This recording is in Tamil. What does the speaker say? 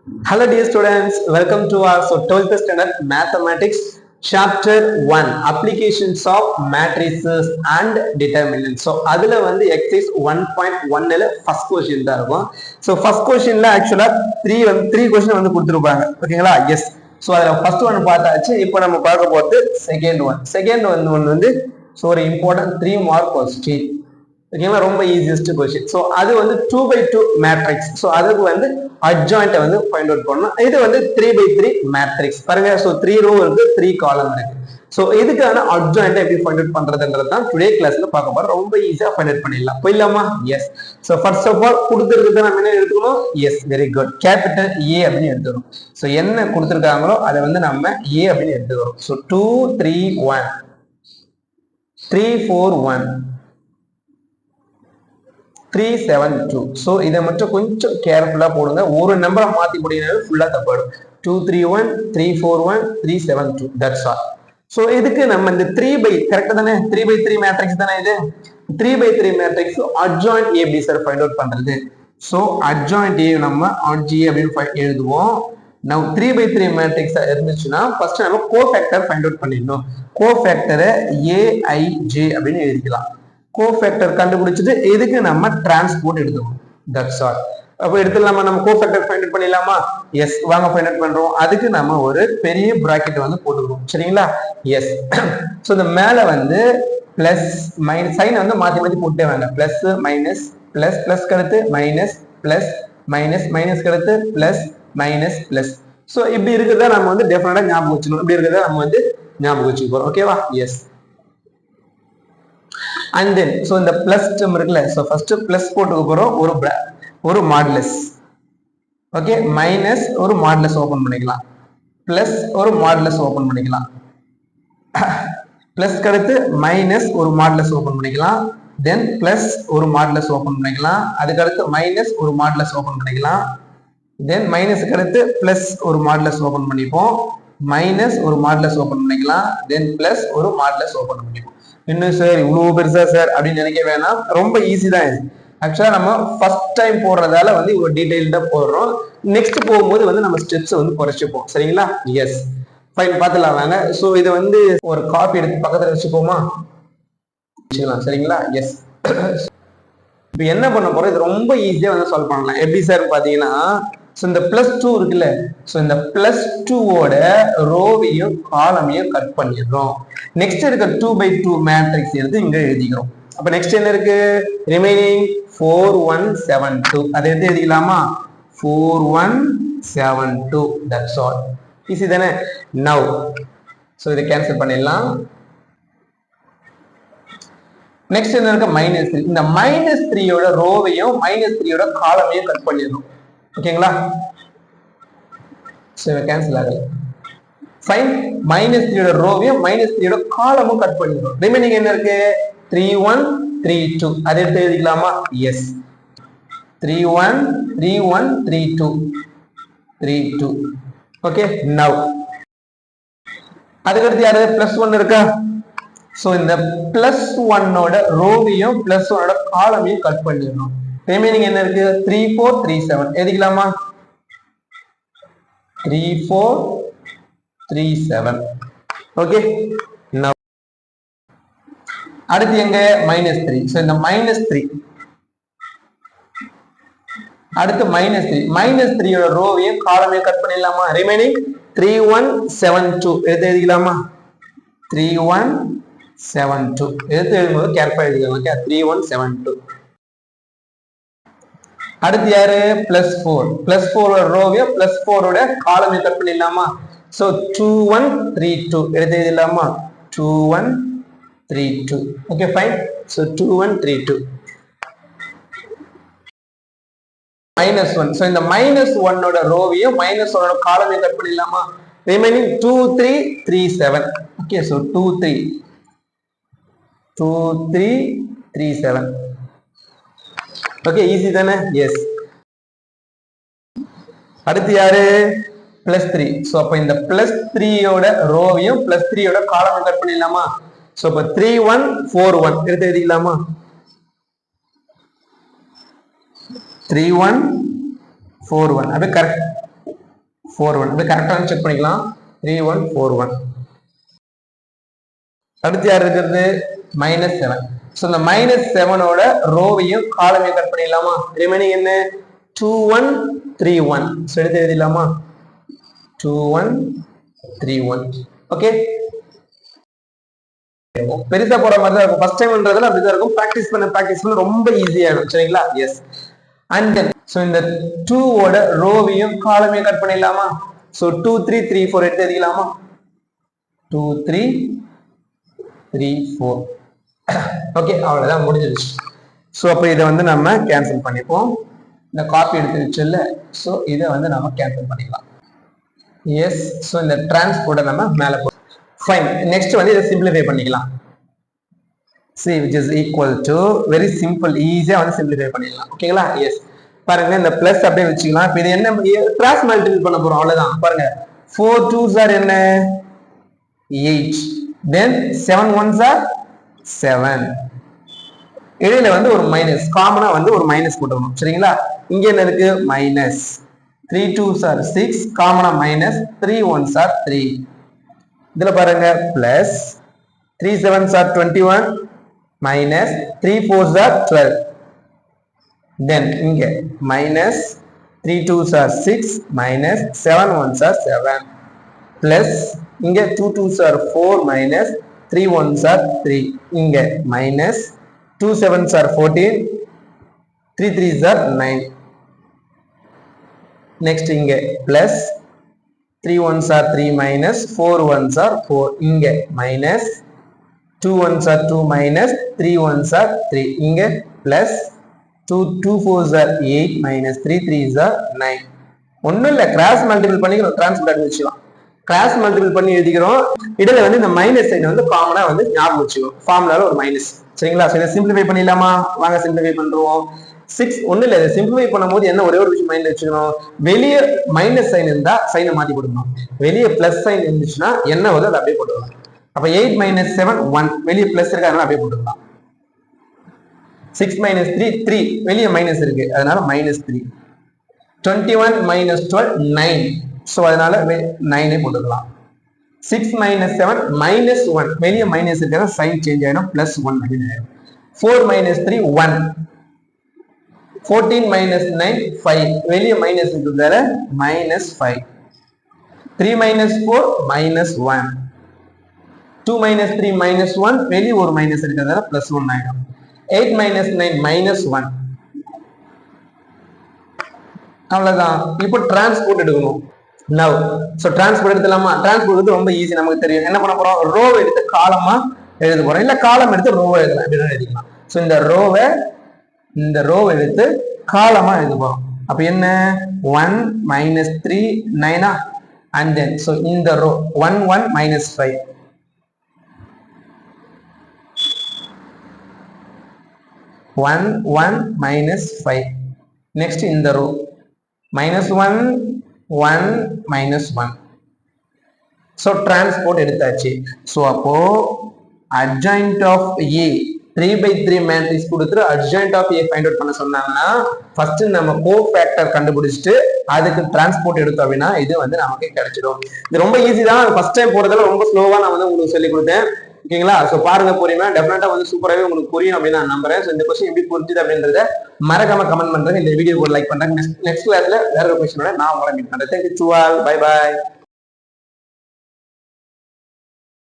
Hello dear students, welcome to our 12th standard mathematics chapter 1 applications of matrices and determinants. So அதுல வந்து exercise 1.1 ல first question தான் இருக்கும். So first questionல actually 3 question வந்து கொடுத்திருப்பாங்க. ஓகேங்களா? Yes. So அதுல first one பார்த்தாச்சு. இப்போ நம்ம பார்க்க போறது second one. Second one வந்து so ஒரு important 3 mark question. ஓகேங்களா, ரொம்ப ஈஸியஸ்ட் கொஸ்டின். ஸோ அது வந்து 2x2 மேட்ரிக்ஸ். ஸோ அதுக்கு வந்து அட்ஜாயிண்ட்டை வந்து ஃபைண்ட் அவுட் பண்ணணும். இது வந்து 3x3 மேட்ரிக்ஸ் பாருங்க. ஸோ 3 ரோ இருக்கு, 3 காலம் இருக்கு. ஸோ இதுக்கான அட்ஜாயிண்ட்டை எப்படி ஃபைண்ட் அவுட் பண்றதுன்றது தான் டுடே கிளாஸ்ல பார்க்க போறோம். ரொம்ப ஈஸியா ஃபைண்ட் அவுட் பண்ணிடலாம். போயிடலாமா? Yes. So first of all கொடுத்துருக்கிறது நம்ம என்ன எடுத்துக்கணும்? Yes, very good. Capital A அப்படின்னு எடுத்துக்கிறோம். ஸோ என்ன கொடுத்துருக்காங்களோ அதை வந்து நம்ம ஏ அப்படின்னு எடுத்துக்கிறோம். ஸோ 2 3 1 3 4 1 372. ஸோ இதை மட்டும் கொஞ்சம் கேர்ஃபுல்லா போடுங்க. ஒரு நம்பரை மாத்தி போட்டீங்கன்னா ஃபுல்லா தப்பாடும். 231 341 372. That's all. ஸோ இதுக்கு நம்ம இந்த 3 கரெக்டா தானே? 3x3 மேட்ரிக்ஸ் தானே இது? 3x3 மேட்ரிக்ஸ் அட்ஜாயிண்ட் ஏ எப்படி சார் ஃபைண்ட் அவுட் பண்றது? ஸோ அட்ஜாயிண்ட் ஏ நம்ம அட்ஜி அப்படின்னு எழுதுவோம். நம்ம 3x3 மேட்ரிக்ஸ் இருந்துச்சுன்னா ஃபர்ஸ்ட் நம்ம கோஃபேக்டர் ஃபைண்ட் அவுட் பண்ணிடணும். கோஃபேக்டரை ஏஐஜே அப்படின்னு எழுதிக்கலாம். கோஃபேக்டர் கண்டுபிடிச்சிட்டு இதுக்கு நம்ம டிரான்ஸ்போர்ட் எடுத்துக்கணும். That's all. அப்போ எடுத்துலாமா? நம்ம கோஃபேக்டர் ஃபைண்ட் அவுட் பண்ணிடலாமா? எஸ், வாங்க ஃபைண்ட் அவுட் பண்றோம். அதுக்கு நம்ம ஒரு பெரிய பிராக்கெட் வந்து போட்டுக்கிறோம். சரிங்களா? எஸ். ஸோ இந்த மேல வந்து பிளஸ் மைனஸ் சைன் வந்து மாத்தி மாத்தி போட்டே வாங்க. பிளஸ் மைனஸ் பிளஸ் பிளஸ் கடுத்து மைனஸ் பிளஸ் மைனஸ் மைனஸ் கடுத்து பிளஸ் மைனஸ் பிளஸ். ஸோ இப்படி இருக்கிறதா நம்ம வந்து டெஃபினட்டா ஞாபகம் வச்சுக்கணும். இப்படி இருக்கிறதா நம்ம வந்து ஞாபகம் வச்சுக்க போறோம். ஓகேவா? எஸ். and then so இந்த பிளஸ் டேர்ம் இருக்குல்ல, சோ ஃபர்ஸ்ட் பிளஸ் போட்டுக்க போறோம். ஒரு மாடுலஸ். ஓகே, மைனஸ் ஒரு மாடுலஸ் ஓபன் பண்ணிக்கலாம். பிளஸ் ஒரு மாடுலஸ் ஓபன் பண்ணிக்கலாம். பிளஸ் அடுத்து மைனஸ் ஒரு மாடுலஸ் ஓபன் பண்ணிக்கலாம். தென் பிளஸ் ஒரு மாடுலஸ் ஓபன் பண்ணிக்கலாம். அதுக்கு அடுத்து மைனஸ் ஒரு மாடுலஸ் ஓபன் பண்ணிக்கலாம். தென் மைனஸ்க்கு அடுத்து பிளஸ் ஒரு மாடுலஸ் ஓபன் பண்ணிப்போம். மைனஸ் ஒரு மாடுலஸ் ஓபன் பண்ணிக்கலாம். தென் பிளஸ் ஒரு மாடுலஸ் ஓபன் பண்ணிப்போம். இன்னும் சார் இவ்வளவு பெருசா சார் அப்படின்னு நினைக்க வேணாம். ரொம்ப ஈஸி தான் இது. ஆக்சுவலா நம்ம ஃபர்ஸ்ட் டைம் போடுறதால வந்து இவ்வளவு டீடைல்டா போடுறோம். நெக்ஸ்ட் போகும்போது வந்து நம்ம ஸ்டெப்ஸ் வந்து குறைச்சிப்போம். சரிங்களா? Yes, fine. பார்த்துலாம் வாங்க. ஸோ இதை வந்து ஒரு காப்பி எடுத்து பக்கத்துல வச்சுப்போமா? வச்சுக்கலாம். சரிங்களா? எஸ். இப்போ என்ன பண்ண போறோம்? இது ரொம்ப ஈஸியா வந்து சால்வ் பண்ணலாம். எப்படி சார் பாத்தீங்கன்னா, ஸோ இந்த பிளஸ் 2 இருக்குல்ல, ஸோ இந்த பிளஸ் 2ஓட ரோவையும் காலமையும் கட் பண்ணிடுறோம். நெக்ஸ்ட் இருக்க 2x2 மேட்ரிக்ஸ் எடுத்து இங்க எழுதிக்கிறோம். அப்ப நெக்ஸ்ட் என்ன இருக்கு? ரிமைனிங் 4172. அதை எடுத்து எழுதிக்கலாமா? 4172. That's all. ஈஸி தானே? நவ் ஸோ இதை கேன்சல் பண்ணிடலாம். நெக்ஸ்ட் என்ன இருக்கு? -3. இந்த -3யோட ரோவையும் -3யோட காலமையும் கட் பண்ணிடணும். ஓகேங்களா? சரி, கேன்சல் ஆகல. ஃபைன். -3யோட ரோவையும் -3யோட காலமும் கட் பண்ணிடணும். ரிமைனிங் என்ன இருக்கு? 3132. அதை எடுத்து எழுதிக்கலாமா? எஸ். 313132. ஓகே, நவ் அதுக்கடுத்து யாரு? +1 இருக்கா? சோ இந்த +1ஓட ரோவையும் +1ஓட காலமையும் கட் பண்ணிடணும். ரிமைனிங் என்ன இருக்கு? 3437. எழுதிக்கலாமா? 3437. ஓகே, அடுத்து எங்க? -3. சோ இந்த -3 அடுத்து -3 -3யோட ரோவையும் காலமையும் கட் பண்ணிடலாமா? ரிமைனிங் 3172. எடுத்து எழுதிக்கலாமா? 3172. எடுத்து எழுதும்போது கேர்ஃபுல்லா எழுதிக்கோங்க. 3172. அடுத்து யாரு? +4. +4ஓட ரோவையும் +4ஓட காலமையும் கட் பண்ணிடலாமா? சோ 2132. எடுத்து எழுதிடலாமா? 2132. Okay, fine. சோ 2132. -1. சோ இந்த -1ஓட ரோவையும் -1ஓட காலமையும் கட் பண்ணிடலாமா? Remaining 2337. Okay, so 2337. Okay, easy தானே? எஸ். அடுத்து யாரு? +3. சோ அப்ப இந்த +3யோட ரோவையும் +3யோட காலமையும் கட் பண்ணிடலாமா? சோ அப்ப 3141. எடுத்து எழுதிக்கலாமா? 3141. அது கரெக்ட். 4 1 இது கரெக்டா செக் பண்ணிக்கலாம் 3 1 4 1 அடுத்து யார் இருக்கிறது -7 சோ இந்த -7ஓட ரோவையும் காலமையும் கட் பண்ணிடலாமா ரிமைனிங் என்ன 2 1 3 1 சோ எடுத்து எழுதிடலாமா 2 1 3 1 ஓகே பெருசா போற மாதிரி தான் இருக்கும் ஃபர்ஸ்ட் டைம்ன்றதுல அப்படிதான் இருக்கும் பிராக்டிஸ் பண்ண ரொம்ப ஈஸியா இருக்கும் சரிங்களா எஸ் அண்ட் தென் சோ இந்த 2 ஓட ரோவையும் காலமையும் கட் பண்ணிடலாமா சோ 2 3 3 4 எடுத்து எழுதிடலாமா 2 3 3 4 ஓகே அவ்வளவுதான் முடிஞ்சிருச்சு சோ அப்ப இதை வந்து நம்ம கேன்சல் பண்ணிப்போம் இந்த காப்பி எடுத்து வச்சல சோ இதை வந்து நம்ம கேன்சல் பண்ணிக்கலாம் எஸ் சோ இந்த டிரான்ஸ்போர்ட்டை நம்ம மேல போ ஃபைன் நெக்ஸ்ட் வந்து இதை சிம்பிளிஃபை பண்ணிக்கலாம் c which is equal to very simple ஈஸியா வந்து சிம்பிளிஃபை பண்ணிடலாம் ஓகேங்களா எஸ் பாருங்க இந்த பிளஸ் அப்படியே வச்சுக்கலாம் இப்போ இது என்ன கிராஸ் மல்டிபிள் பண்ண போறோம் அவ்வளவுதான் பாருங்க 4 2s are என்ன 8 then 7 1s are 7 இடையில வந்து ஒரு மைனஸ் காமனா வந்து ஒரு மைனஸ் போட்டுக்கணும் சரிங்களா இங்க என்ன இருக்கு மைனஸ் 3 2s are 6 காமனா மைனஸ் 3 1s are 3 இதுல பாருங்க plus 3 7s are 21 minus 3 4s are 12 then இங்க minus 3 2s are 6 minus 7 1s are 7 plus இங்க 2 2s are 4 minus 3 1s are 3 இங்க minus 2 7s are 14 3 3s are 9 next இங்க plus 3 1s are 3 minus 4 1s are 4 இங்க minus 2 1s are 2 minus 3 1s are 3 இங்க plus 2 4s are 8 minus 3 3s are 9 ஒண்ணும் இல்ல கிராஸ் மல்டிபிள் பண்ணிக்கிறோம் டிரான்ஸ்போர்ட் வச்சுக்கலாம் கிராஸ் மல்டிபிள் பண்ணி எழுதிக்கிறோம் இடையில வந்து இந்த மைனஸ் சைன் வந்து காமனா வந்து ஞாபகம் வச்சுக்கோ ஃபார்முலால ஒரு மைனஸ் சரிங்களா சோ இதை சிம்பிளிஃபை பண்ணிடலாமா வாங்க சிம்பிளிஃபை பண்றோம் 6 ஒண்ணும் இல்ல இதை சிம்பிளிஃபை பண்ணும்போது என்ன ஒரே ஒரு விஷயம் மைண்ட்ல வச்சுக்கணும் வெளியே மைனஸ் சைன் இருந்தா சைனை மாத்தி போடணும் வெளியே பிளஸ் சைன் இருந்துச்சுன்னா என்ன வருது அதை அப்படியே போட்டுக்கலாம் அப்ப 8 minus 7 1 வெளியே பிளஸ் இருக்கு அதனால அப்படியே போட்டுக்கலாம் 6 minus 3 3 வெளியே மைனஸ் இருக்கு அதனால minus 3 21 minus 12 9 சோ அதனால 9 போட்டுக்கலாம் 6 minus 7 minus 1 வெளியே மைனஸ் இருக்கிறது சைன் சேஞ்ச் ஆயிடும் plus 1 அப்படின்னு ஆயிடும் 4 minus 3 1 14 minus 9 5 வெளியே மைனஸ் இருக்கிறதால minus 5 3 minus 4 minus 1 2 minus 3 minus 1 வெளியே ஒரு மைனஸ் இருக்கிறதால plus 1 ஆயிடும் 8 minus 9 minus 1 அவ்வளவுதான் இப்போ டிரான்ஸ்போர்ட் எடுக்கணும் now so டிரான்ஸ்போர்ட் எடுத்துலாமா டிரான்ஸ்போர்ட் வந்து ரொம்ப ஈஸி நமக்கு தெரியும் என்ன பண்ண போறோம் ரோ எடுத்து காலமா எழுத போறோம் இல்ல காலம் எடுத்து ரோவை எழுதலாம் அப்படின்னு எழுதிக்கலாம் சோ இந்த ரோவை எடுத்து காலமா எழுத போறோம் அப்ப என்ன 1 minus 3 9 and then so இந்த row 1 1 minus 5 1 1 minus 5 next in the row minus 1 1 minus 1 so transport எடுத்தாச்சு so அப்போ adjoint of A 3/3 matrix கொடுத்துட்டு adjoint of A find out பண்ண சொன்னாங்கன்னா first நம்ம கோஃபேக்டர் கண்டுபிடிச்சிட்டு அதுக்கு டிரான்ஸ்போர்ட் எடுத்தோம் அப்படின்னா இது வந்து நமக்கு கிடைச்சிடும் இது ரொம்ப ஈஸி தான் ஃபர்ஸ்ட் டைம் போறதுல ரொம்ப ஸ்லோவா நான் வந்து உங்களுக்கு சொல்லி கொடுத்தேன் ஓகேங்களா சோ பாருங்க புரியுமா டெஃபினட்டா வந்து சூப்பராகவே உங்களுக்கு புரியும் அப்படின்னு நான் நம்புறேன் சோ இந்த கொஸ்டின் எப்படி புரிஞ்சுது அப்படின்றத மறக்காம கமெண்ட் பண்றேன் இந்த வீடியோ லைக் பண்றேன் நெக்ஸ்ட் கிளாஸ்ல வேற ஒரு கொஸ்டினோட நான் உங்களை மீட் பண்றேன் thank you to all bye by